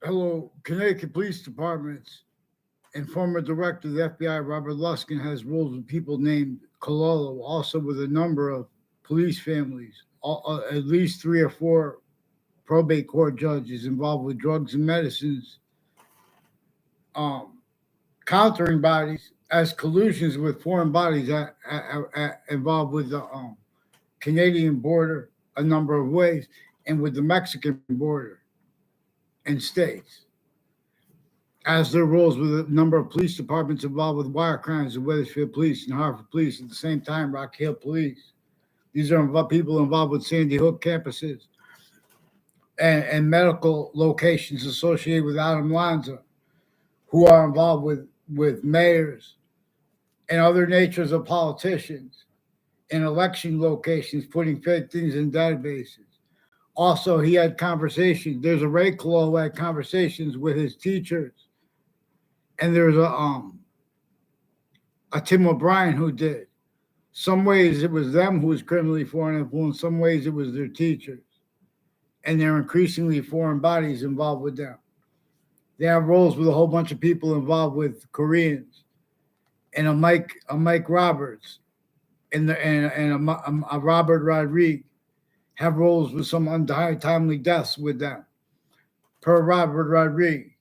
Hello, Connecticut Police Departments and former director of the FBI, Robert Luskin, has roles with people named Cololo, also with a number of police families, at least three or four probate court judges involved with drugs and medicines, um, countering bodies as collusions with foreign bodies involved with the Canadian border a number of ways and with the Mexican border and states. As their roles with a number of police departments involved with wire crimes in Wethersfield Police and Hartford Police, at the same time, Rock Hill Police. These are people involved with Sandy Hook campuses and medical locations associated with Adam Lanza, who are involved with mayors and other natures of politicians in election locations, putting fake things in databases. Also, he had conversations. There's a Ray Colo who had conversations with his teachers, and there's a Tim O'Brien who did. Some ways it was them who was criminally foreign influence. Some ways it was their teachers, and there are increasingly foreign bodies involved with them. They have roles with a whole bunch of people involved with Koreans, and a Mike Roberts, and a Robert Rodriguez have roles with some untimely deaths with them. Per Robert Rodriguez,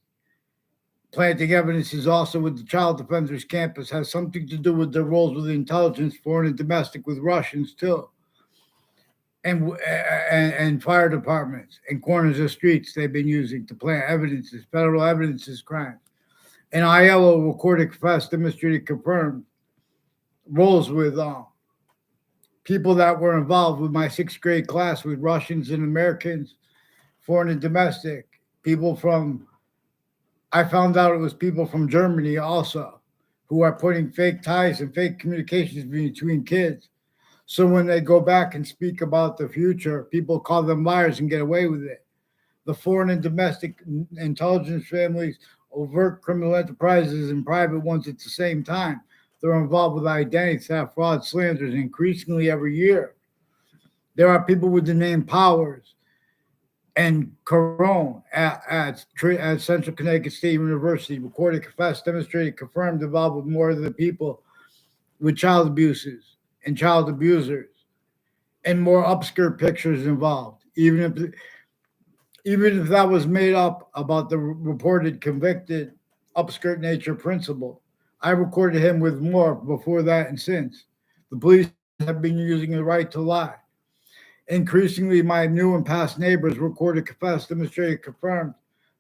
planting evidence is also with the Child Defenders Campus has something to do with their roles with intelligence, foreign and domestic, with Russians too, and fire departments and corners of streets they've been using to plant evidences, federal evidences, crimes. And ILO recorded, confessed, demonstrated, confirmed roles with people that were involved with my sixth grade class with Russians and Americans, foreign and domestic, people from, I found out it was people from Germany also who are putting fake ties and fake communications between kids. So when they go back and speak about the future, people call them liars and get away with it. The foreign and domestic intelligence families, overt criminal enterprises, and private ones at the same time. They're involved with identity theft, fraud, slanders, increasingly every year. There are people with the name Powers and Carone at Central Connecticut State University, recorded, confessed, demonstrated, confirmed, involved with more of the people with child abuses and child abusers, and more obscure pictures involved. Even if that was made up about the reported convicted upskirt nature principal, I recorded him with more before that and since. The police have been using the right to lie. Increasingly, my new and past neighbors recorded, confessed, demonstrated, confirmed.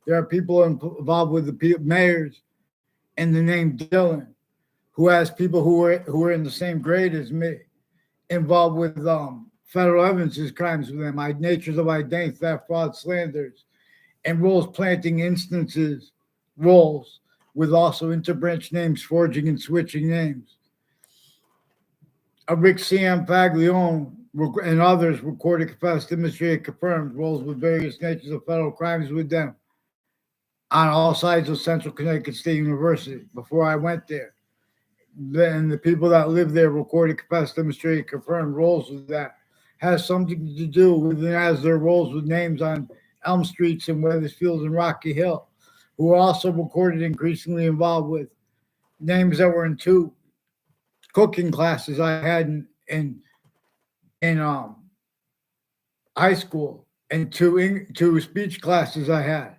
There are people involved with the mayors and the name Dylan, who has people who are in the same grade as me, involved with federal evidences crimes with them, natures of identity theft, fraud, slanders, and roles planting instances, roles with also interbranch names, forging and switching names. A Rick Sam Faglione and others recorded, confessed, demonstrated, confirmed roles with various natures of federal crimes with them on all sides of Central Connecticut State University before I went there. Then the people that live there recorded, confessed, demonstrated, confirmed roles with that. Has something to do with it as their roles with names on Elm Streets and Wethersfield and Rocky Hill, who are also recorded increasingly involved with names that were in two cooking classes I had in high school and two speech classes I had.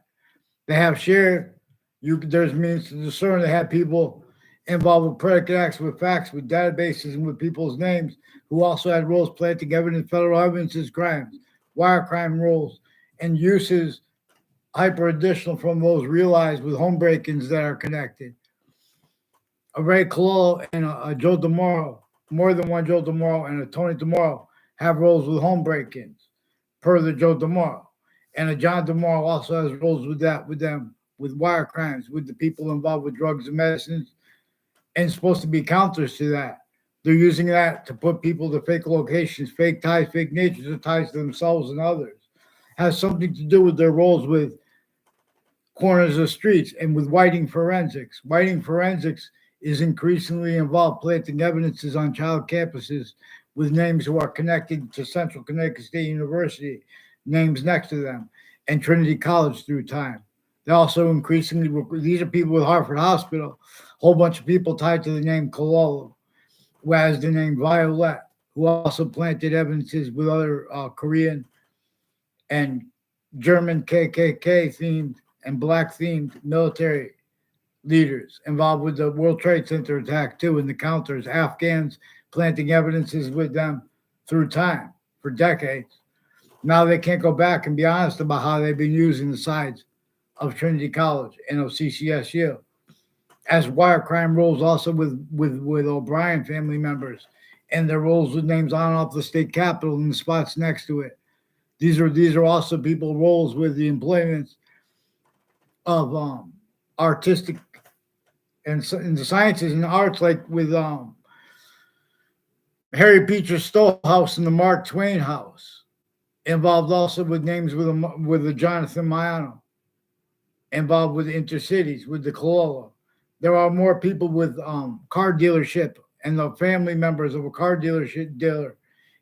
They have shared. There's means to discern. They have people involved with predicate acts, with facts, with databases, and with people's names who also had roles planting evidence, federal evidences, crimes, wire crime roles, and uses hyper additional from those realized with home break-ins that are connected. A Ray Cololo and a Joe DeMoro, more than one Joe DeMoro and a Tony DeMoro have roles with home break-ins, per the Joe DeMoro. And a John DeMoro also has roles with them, with wire crimes, with the people involved with drugs and medicines, and supposed to be counters to that. They're using that to put people to fake locations, fake ties, fake natures of ties to themselves and others. Has something to do with their roles with corners of streets and with whiting forensics. Whiting forensics is increasingly involved planting evidences on child campuses with names who are connected to Central Connecticut State University, names next to them, and Trinity College through time. They also increasingly, these are people with Hartford Hospital, a whole bunch of people tied to the name Kalolo, who has the name Violet, who also planted evidences with other Korean and German KKK themed and black themed military leaders involved with the World Trade Center attack too, and the counters, Afghans planting evidences with them through time for decades. Now they can't go back and be honest about how they've been using the sides of Trinity College and of CCSU. As wire crime rolls also with O'Brien family members and their roles with names on and off the state capitol and the spots next to it. These are also people roles with the employments of artistic and in the sciences and arts, like with Harry Beecher Stowe House and the Mark Twain House, involved also with names with the Jonathan Mayano, involved with intercities with the Corolla. There are more people with car dealership and the family members of a car dealership dealer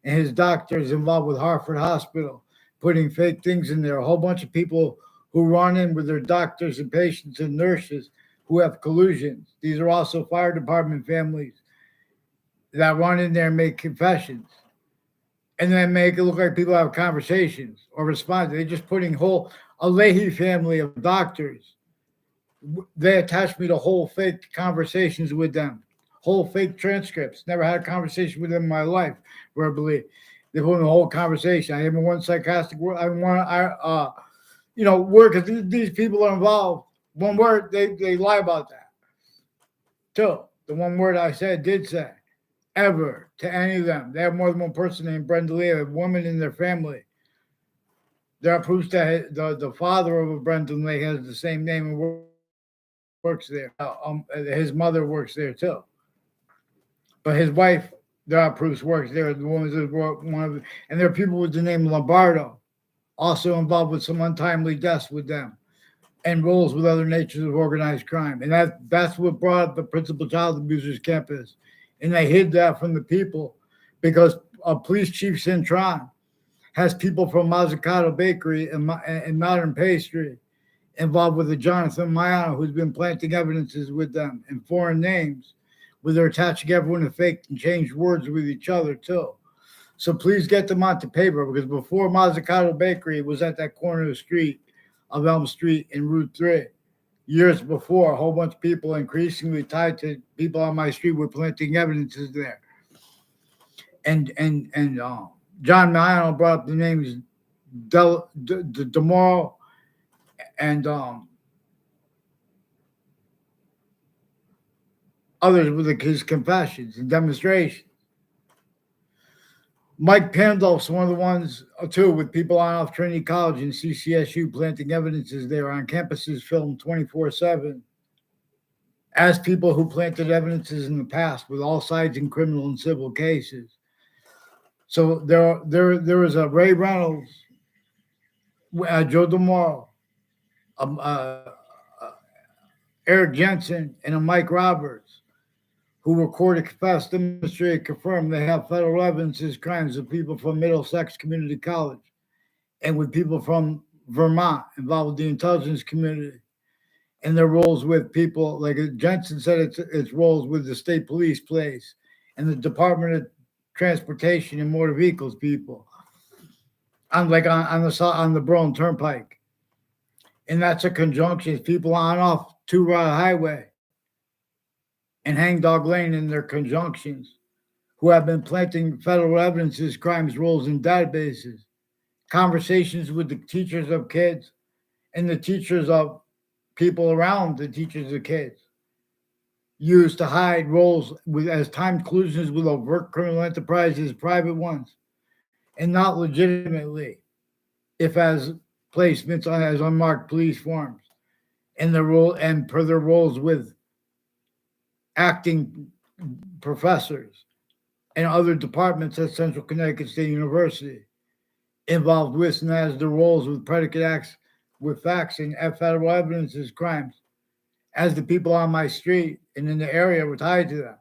and his doctors involved with Hartford Hospital, putting fake things in there. A whole bunch of people who run in with their doctors and patients and nurses who have collusions. These are also fire department families that run in there and make confessions and then make it look like people have conversations or respond. They're just putting a Leahy family of doctors. They attach me to whole fake conversations with them, whole fake transcripts. Never had a conversation with them in my life verbally. They put in a whole conversation. I even one sarcastic word. Word because these people are involved. One word, they lie about that. Two, the one word I said did say ever to any of them. They have more than one person named Brenda Lee, a woman in their family. There are proofs that the father of Brendan Lee has the same name and works there. His mother works there too. But his wife, there are proofs, works there. The woman is one of, and there are people with the name Lombardo also involved with some untimely deaths with them and roles with other natures of organized crime. And that's what brought up the principal child abusers campus. And they hid that from the people because Police Chief Cintron has people from Mazzucato Bakery and Modern Pastry involved with the Jonathan Mayano, who's been planting evidences with them in foreign names, where they're attaching everyone to fake and changed words with each other too. So please get them onto paper because before Mazzucato Bakery was at that corner of the street of Elm Street and Route 3. Years before, a whole bunch of people increasingly tied to people on my street were planting evidences there. And John Mayano brought up the names DeMoro and others with his confessions and demonstrations. Mike Pandolf's one of the ones, too, with people on off Trinity College and CCSU planting evidences there on campuses filmed 24/7 as people who planted evidences in the past with all sides in criminal and civil cases. So there was a Ray Reynolds, Joe DeMoro, Eric Jensen, and a Mike Roberts, who recorded, confessed, demonstrated, confirmed they have federal evidence as crimes with people from Middlesex Community College and with people from Vermont involved with the intelligence community and their roles with people, like Jensen said, it's roles with the state police place and the Department of Transportation and Motor Vehicles people on the Brone Turnpike. And that's a conjunction. It's people on off Two Rod Highway and Hangdog Lane in their conjunctions who have been planting federal evidences, crimes, roles, and databases, conversations with the teachers of kids and the teachers of people around the teachers of kids, used to hide roles as timed collusions with overt criminal enterprises, private ones, and not legitimately, if as placements as unmarked police forms, and per their roles with acting professors and other departments at Central Connecticut State University, involved with and as the roles with predicate acts with facts and federal evidence as crimes, as the people on my street and in the area were tied to them,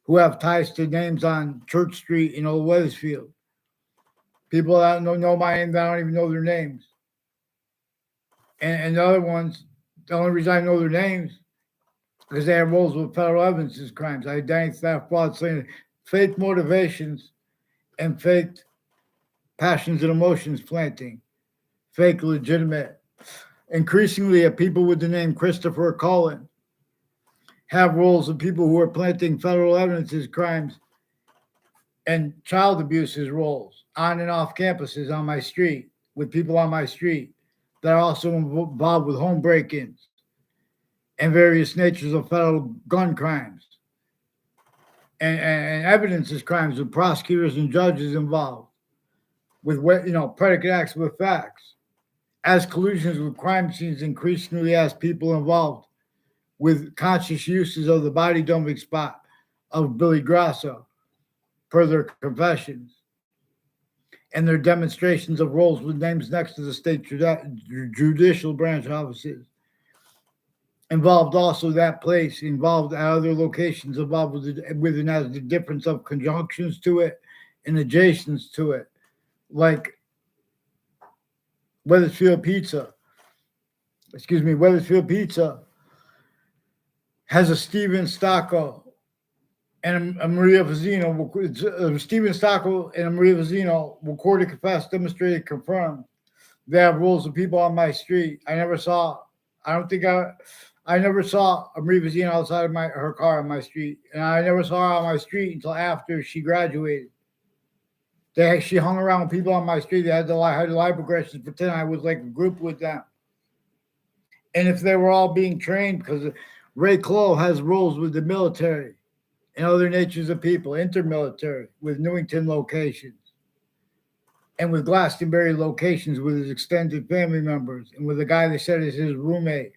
who have ties to names on Church Street in Old Wethersfield. People that don't know my name, that don't even know their names. And the other ones, the only reason I know their names because they have roles with federal evidence as crimes, identity theft, fraud, slander, fake motivations, and fake passions and emotions planting, fake legitimate. Increasingly, people with the name Christopher Cullen have roles of people who are planting federal evidence as crimes and child abuse as roles on and off campuses on my street with people on my street that are also involved with home break-ins and various natures of federal gun crimes and evidence as crimes with prosecutors and judges involved with predicate acts with facts as collusions with crime scenes increasingly as people involved with conscious uses of the body dumping spot of Billy Grasso per their confessions and their demonstrations of roles with names next to the state judicial branch offices. Involved also that place, involved at other locations, involved with it has the difference of conjunctions to it and adjacents to it, like Weathersfield Pizza. Weathersfield Pizza has a Steven Stocco and a Maria Vizino. Steven Stocco and a Maria Vizino recorded, confessed, demonstrated, confirmed. They have roles of people on my street. I never saw a Maria Vizino outside of her car on my street, and I never saw her on my street until after she graduated. She hung around with people on my street. They had the lie progressions, pretend I was like a group with them. And if they were all being trained, because Ray Clough has roles with the military and other natures of people, intermilitary, with Newington locations, and with Glastonbury locations with his extended family members, and with a guy they said is his roommate,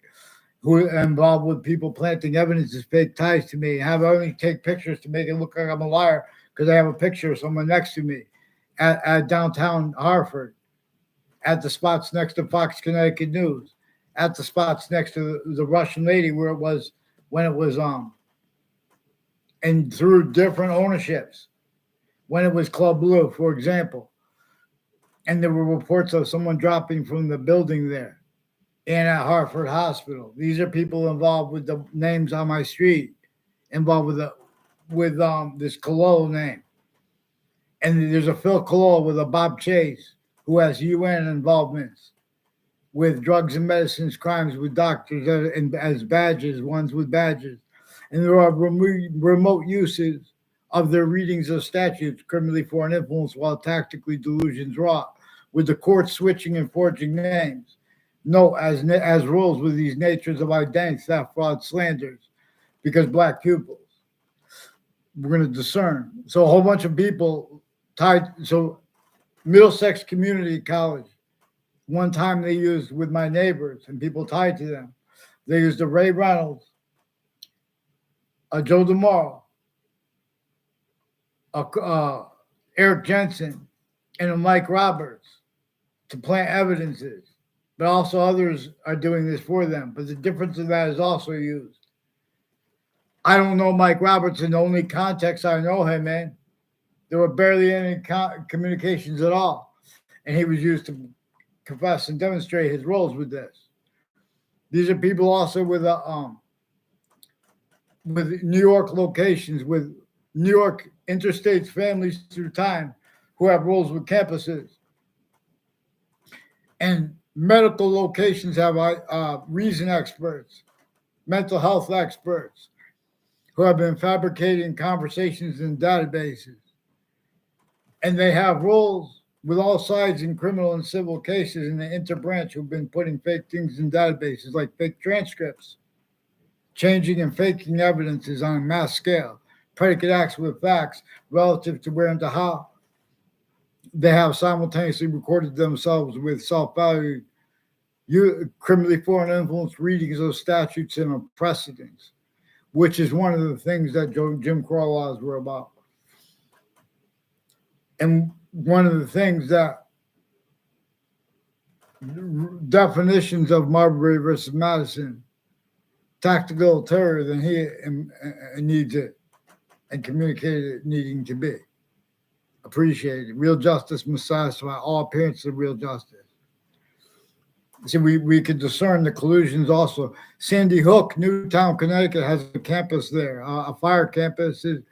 who are involved with people planting evidence as fake ties to me, and have only take pictures to make it look like I'm a liar because I have a picture of someone next to me at downtown Hartford, at the spots next to Fox Connecticut News, at the spots next to the Russian lady where it was when it was and through different ownerships when it was Club Blue, for example. And there were reports of someone dropping from the building there and at Hartford Hospital. These are people involved with the names on my street, involved with this Cololo name. And there's a Phil Cololo with a Bob Chase who has UN involvements with drugs and medicines crimes with doctors as badges, ones with badges. And there are remote uses of their readings of statutes, criminally foreign influence, while tactically delusions wrought, with the court switching and forging names. No, as rules with these natures of identity, theft, fraud, slanders, because black pupils. We're going to discern. So a whole bunch of people tied. So Middlesex Community College, one time they used with my neighbors and people tied to them. They used a Ray Reynolds, a Joe DeMauro, a Eric Jensen, and a Mike Roberts to plant evidences. But also others are doing this for them. But the difference of that is also used. I don't know Mike Roberts in the only context I know him in. There were barely any communications at all. And he was used to confess and demonstrate his roles with this. These are people also with New York locations, with New York interstate families through time who have roles with campuses. And medical locations have reason experts, mental health experts who have been fabricating conversations in databases. And they have roles with all sides in criminal and civil cases in the interbranch who've been putting fake things in databases like fake transcripts, changing and faking evidences on a mass scale, predicate acts with facts relative to where and to how they have simultaneously recorded themselves with self-value, criminally foreign influence readings of statutes and of precedents, which is one of the things that Jim Crow laws were about. And one of the things that definitions of Marbury versus Madison, tactical terror than he needs it and communicated it needing to be. Appreciated. Real justice must satisfy all appearances of real justice. See, we could discern the collusions also. Sandy Hook, Newtown, Connecticut has a campus there, a fire campus, is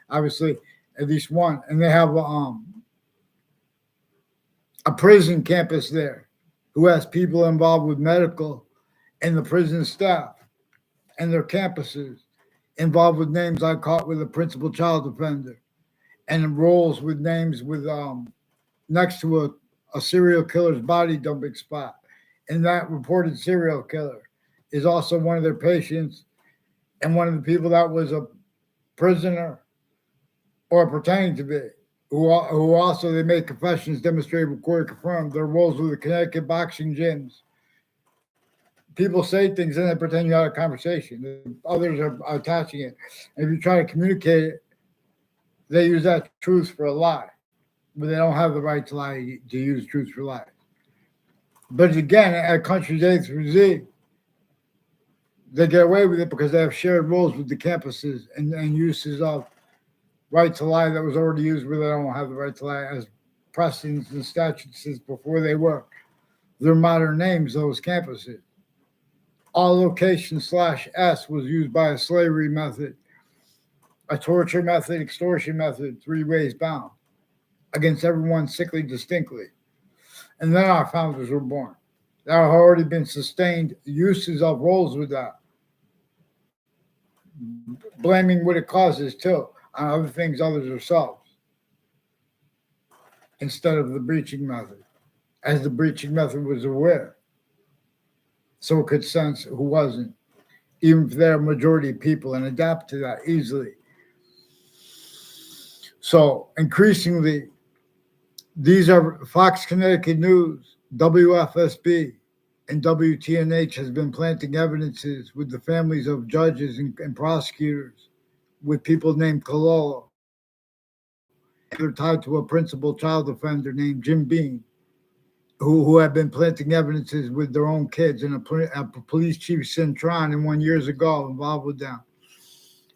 obviously at least one, and they have a prison campus there, who has people involved with medical and the prison staff and their campuses involved with names I caught with a principal child offender and roles with names with next to a serial killer's body dumping spot. And that reported serial killer is also one of their patients and one of the people that was a prisoner or pretending to be, who also they made confessions, demonstrated, recorded, confirmed their roles with the Connecticut boxing gyms. People say things and they pretend you had a conversation. Others are attaching it. And if you try to communicate it, they use that truth for a lie, but they don't have the right to lie, to use truth for lies. But again, at countries A through Z, they get away with it because they have shared roles with the campuses and uses of right to lie that was already used where they don't have the right to lie as precedents and statutes before they were their modern names, those campuses. All location /S was used by a slavery method, a torture method, extortion method, 3 ways bound against everyone sickly distinctly. And then our founders were born. There have already been sustained uses of roles with that, blaming what it causes too on other things others ourselves instead of the breaching method, as the breaching method was aware. So it could sense who wasn't, even if they're a majority of people, and adapt to that easily. So increasingly, these are Fox Connecticut News, WFSB, and WTNH has been planting evidences with the families of judges and prosecutors with people named Cololo. They're tied to a principal child offender named Jim Bean, who have been planting evidences with their own kids, and a police chief, Cintron, and 1 years ago involved with them.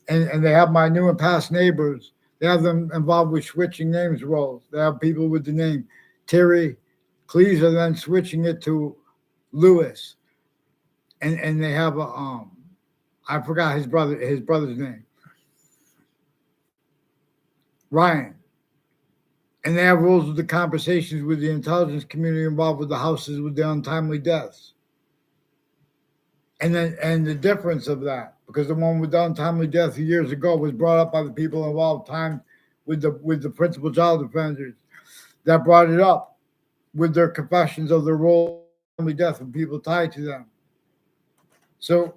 And they have my new and past neighbors. They have them involved with switching names roles. They have people with the name Terry Cleese, then switching it to Lewis. And they have I forgot his brother's name. Ryan. And they have rules with the conversations with the intelligence community involved with the houses with the untimely deaths. And the difference of that, because the one with the untimely death years ago was brought up by the people involved time with the principal child offenders that brought it up with their confessions of their role in the death of people tied to them. So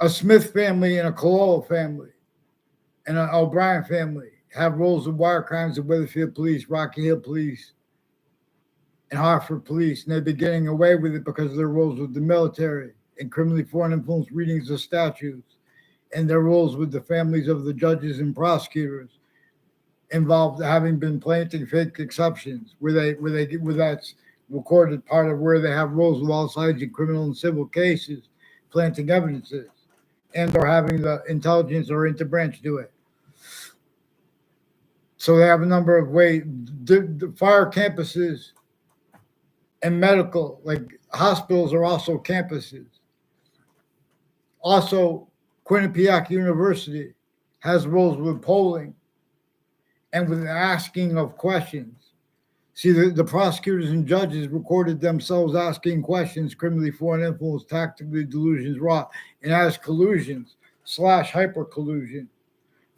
a Smith family and a Cololo family and an O'Brien family have roles of wire crimes of Weatherfield Police, Rocky Hill Police, and Hartford Police, and they've been getting away with it because of their roles with the military and criminally foreign influence readings of statutes, and their roles with the families of the judges and prosecutors involved, having been planting fake exceptions where that's recorded part of where they have roles with all sides in criminal and civil cases, planting evidences, and or having the intelligence or interbranch do it. So they have a number of ways. The fire campuses and medical, like hospitals, are also campuses. Also, Quinnipiac University has roles with polling and with asking of questions. See, the prosecutors and judges recorded themselves asking questions, criminally foreign influence, tactically delusions wrought, and as collusions / hyper collusion.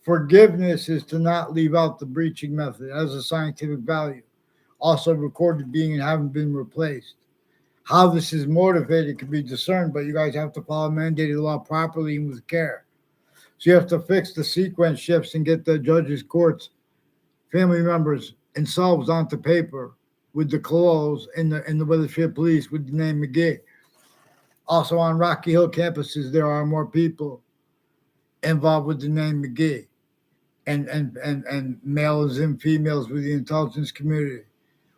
Forgiveness is to not leave out the breaching method as a scientific value, also recorded being and having been replaced. How this is motivated can be discerned, but you guys have to follow mandated law properly and with care. So you have to fix the sequence shifts and get the judges, courts, family members, and selves onto paper with the Cololos and the Weatherfield Police with the name McGee. Also on Rocky Hill campuses, there are more people involved with the name McGee, and males and females with the intelligence community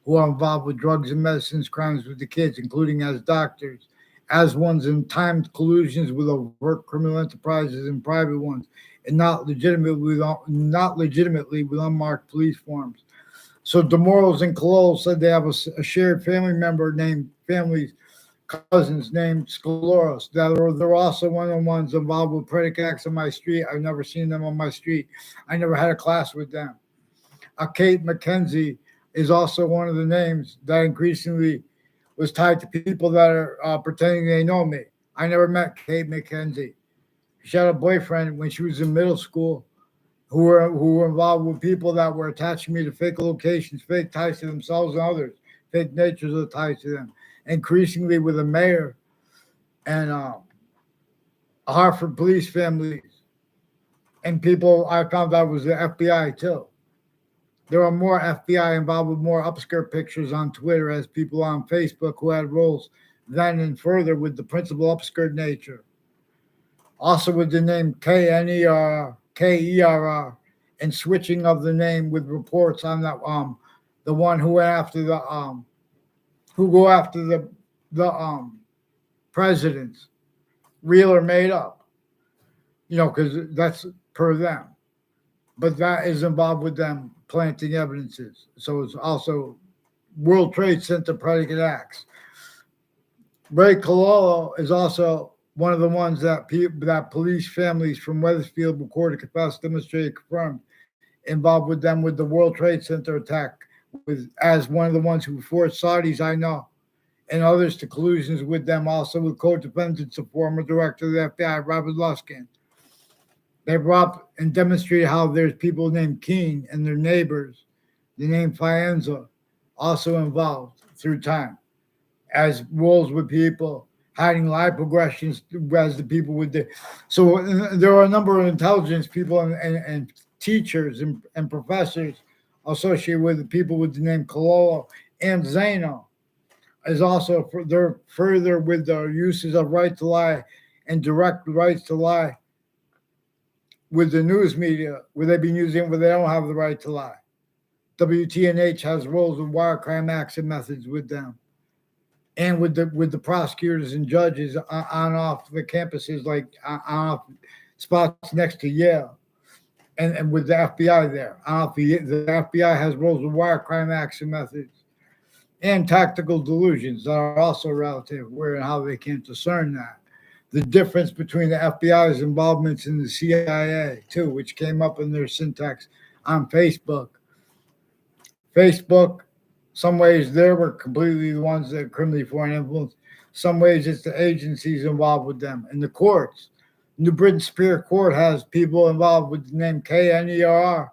who are involved with drugs and medicines crimes with the kids, including as doctors, as ones in timed collusions with overt criminal enterprises and private ones, and not legitimately with unmarked police forms. So DeMoros and Cololo said they have a shared family member named family's cousins named Scaloros. They're also one of the ones involved with predicate acts on my street. I've never seen them on my street. I never had a class with them. Kate McKenzie is also one of the names that increasingly was tied to people that are pretending they know me. I never met Kate McKenzie. She had a boyfriend when she was in middle school who were involved with people that were attaching me to fake locations, fake ties to themselves and others, fake natures of the ties to them. Increasingly with the mayor and Hartford police families and people I found out was the FBI too. There are more FBI involved with more upskirt pictures on Twitter as people on Facebook who had roles then and further with the principal upskirt nature. Also with the name KNER, KERR, and switching of the name with reports on that the one who went after the who go after the presidents, real or made up, because that's per them. But that is involved with them planting evidences. So it's also World Trade Center predicate acts. Ray Cololo is also one of the ones that police families from Weathersfield recorded, confessed, demonstrated, confirmed, involved with them with the World Trade Center attack, as one of the ones who forced Saudis, I know, and others to collusions with them, also with co-defendants of former director of the FBI, Robert Luskin. They brought and demonstrated how there's people named Keene and their neighbors, the name Fienza, also involved through time, as roles with people, hiding live progressions as the people would do. So there are a number of intelligence people and teachers and professors associated with the people with the name Cololo, and Zeno is also they're further with the uses of right to lie and direct rights to lie with the news media, where they've been using where they don't have the right to lie. WTNH has roles with wire crime acts and methods with them, and with the prosecutors and judges on off the campuses, like on off spots next to Yale, and with the FBI there. The FBI has roles with wire crime acts and methods, and tactical delusions that are also relative, where and how they can't discern that. The difference between the FBI's involvements in the CIA, too, which came up in their syntax on Facebook. Facebook, some ways they were completely the ones that criminally foreign influence. Some ways it's the agencies involved with them. And the courts. New Britain Superior Court has people involved with the name KNER,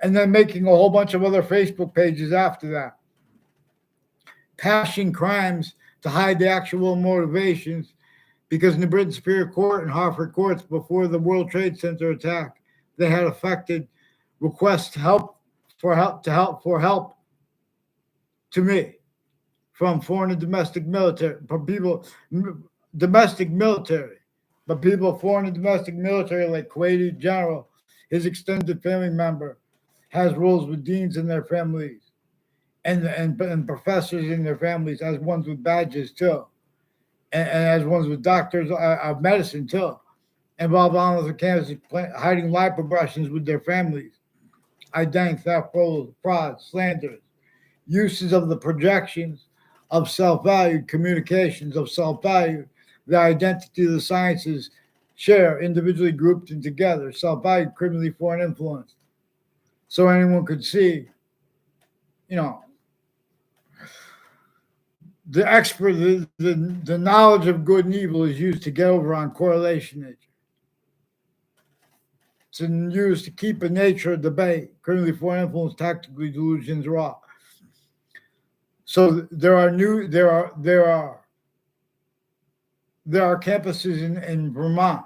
and then making a whole bunch of other Facebook pages after that. Passing crimes to hide the actual motivations, because New Britain Superior Court and Hartford courts before the World Trade Center attack, they had affected requests for help to me from foreign and domestic military, from people, domestic military, but people foreign and domestic military like Kuwaiti General, his extended family member, has roles with deans in their families and professors in their families, as ones with badges too. And as ones with doctors of medicine too, involved on the campus, hiding life progressions with their families, identity theft, fraud, slanders, uses of the projections of self-value, communications of self-value, the identity of the sciences share individually grouped and together, self-value, criminally foreign influence. So anyone could see, the expert, the knowledge of good and evil is used to get over on correlation nature. It's used to keep a nature of debate, criminally foreign influence, tactically delusions raw. So there are campuses in Vermont,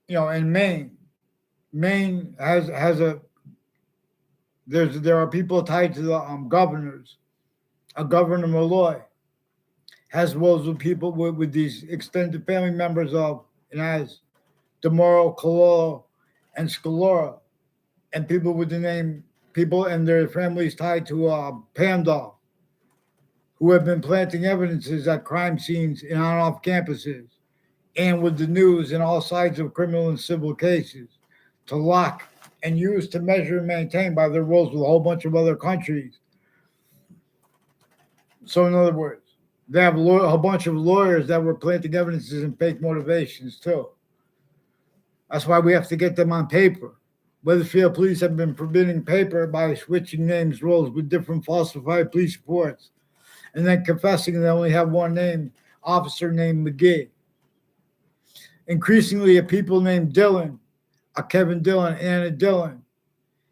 in Maine. Maine has there are people tied to the governors. Governor Malloy has roles with people with these extended family members of, and has DeMoro, Cololo, and Scalora, and people with the name, people and their families tied to Pandol, who have been planting evidences at crime scenes and on off campuses, and with the news and all sides of criminal and civil cases, to lock and use to measure and maintain by their roles with a whole bunch of other countries. So in other words, they have a bunch of lawyers that were planting evidences and fake motivations too. That's why we have to get them on paper. Weathersfield police have been forbidden paper by switching names, roles with different falsified police reports, and then confessing they only have one name, officer named McGee. Increasingly, a people named Dillon, a Kevin Dillon, Anna Dillon,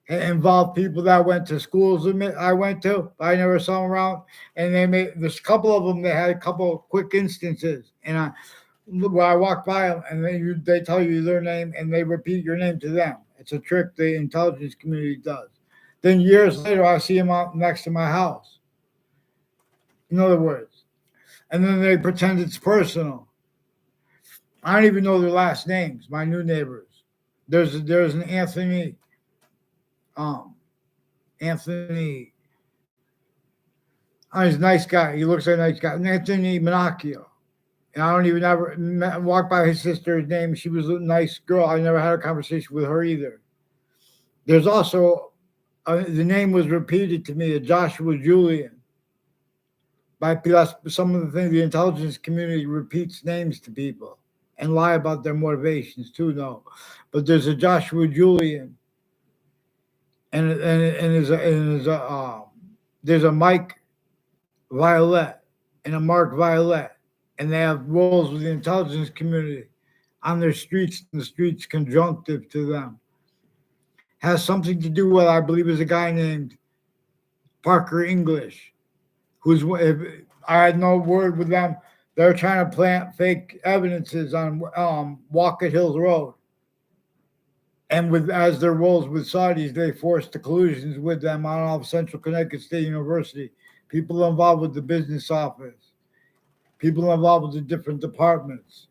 involved people that went to schools I went to. I never saw them around, and there's a couple of them that had a couple of quick instances, and where I walk by them, and they tell you their name, and they repeat your name to them. It's a trick the intelligence community does. Then years later, I see them out next to my house. In other words, and then they pretend it's personal. I don't even know their last names. My new neighbors. There's an Anthony. Anthony. He's a nice guy. He looks like a nice guy. Anthony Minacchio. And I don't even ever walk by his sister's name. She was a nice girl. I never had a conversation with her either. There's also the name was repeated to me, Joshua Julian. By some of the things the intelligence community repeats names to people and lie about their motivations too. No, but there's a Joshua Julian, and there's a Mike Violet and a Mark Violet, and they have roles with the intelligence community on their streets, and the streets conjunctive to them. Has something to do with, I believe, is a guy named Parker English, who's, I had no word with them. They're trying to plant fake evidences on Walcott Hills Road. And as their roles with Saudis, they forced the collusions with them on off Central Connecticut State University. People involved with the business office. People involved with the different departments.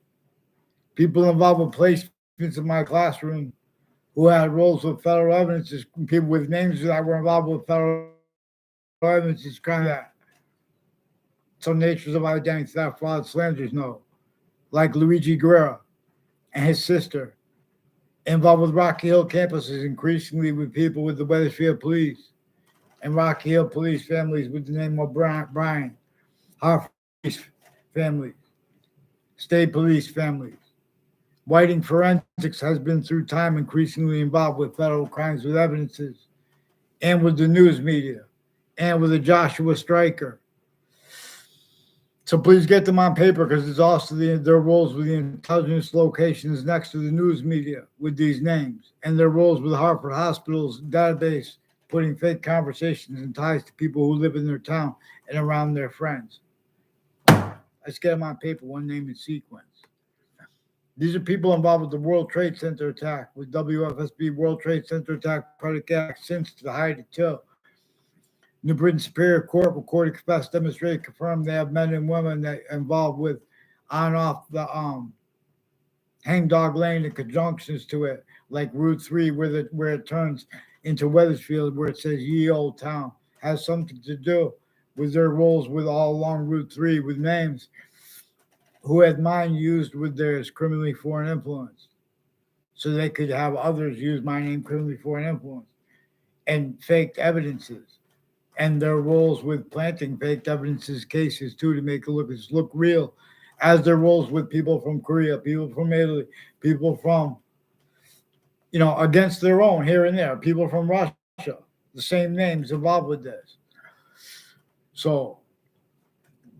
People involved with placements in my classroom who had roles with federal evidences, people with names that were involved with federal evidences, kind of that. Some natures of identity theft, fraud, slanders, no. Like Luigi Guerra and his sister, involved with Rocky Hill campuses, increasingly with people with the Weathersfield police and Rocky Hill police families with the name of Brian, Hartford police families, state police families. Whiting Forensics has been through time increasingly involved with federal crimes with evidences and with the news media and with the Joshua Stryker. So please get them on paper because it's also their roles with the intelligence locations next to the news media with these names and their roles with Hartford Hospital's database, putting fake conversations and ties to people who live in their town and around their friends. Let's get them on paper, one name in sequence. These are people involved with the World Trade Center attack, with WFSB World Trade Center attack predicate since to hide it too. New Britain Superior Court recorded, confessed, demonstrated, confirmed they have men and women that involved with on off the Hangdog Lane and conjunctions to it, like Route 3, where it turns into Weathersfield, where it says Ye Old Town, has something to do with their roles with all along Route 3 with names who had mine used with theirs criminally foreign influence. So they could have others use my name criminally foreign influence and faked evidences. And their roles with planting faked evidences cases too to make it look real, as their roles with people from Korea, people from Italy, people from, against their own here and there, people from Russia, the same names involved with this. So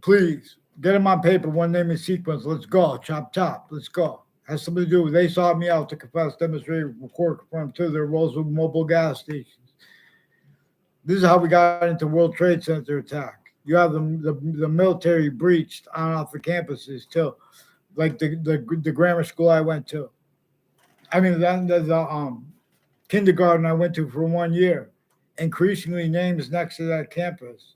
please get them on paper, one name in sequence. Let's go. Chop, chop. Let's go. Has something to do with, they sought me out to confess, demonstrate, record, confirm too their roles with mobile gas stations. This is how we got into World Trade Center attack. You have the military breached on off the campuses too, like the grammar school I went to. I mean, the kindergarten I went to for 1 year. Increasingly, names next to that campus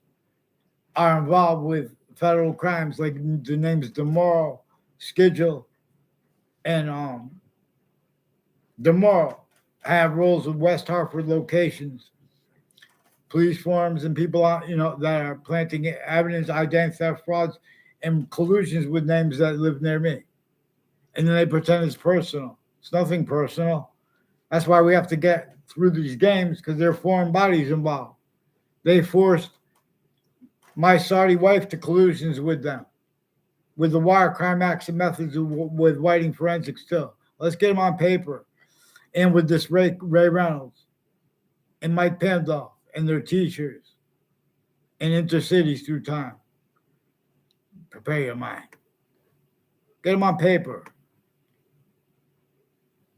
are involved with federal crimes, like the names DeMorrow, Schedule, and DeMorrow have roles with West Hartford locations. Police forms and people that are planting evidence, identity theft, frauds, and collusions with names that live near me. And then they pretend it's personal. It's nothing personal. That's why we have to get through these games, because there are foreign bodies involved. They forced my Saudi wife to collusions with them, with the wire crime acts and methods with whiting forensics too. Let's get them on paper. And with this Ray Reynolds and Mike Pandolf and their teachers and intercities through time. Prepare your mind. Get them on paper.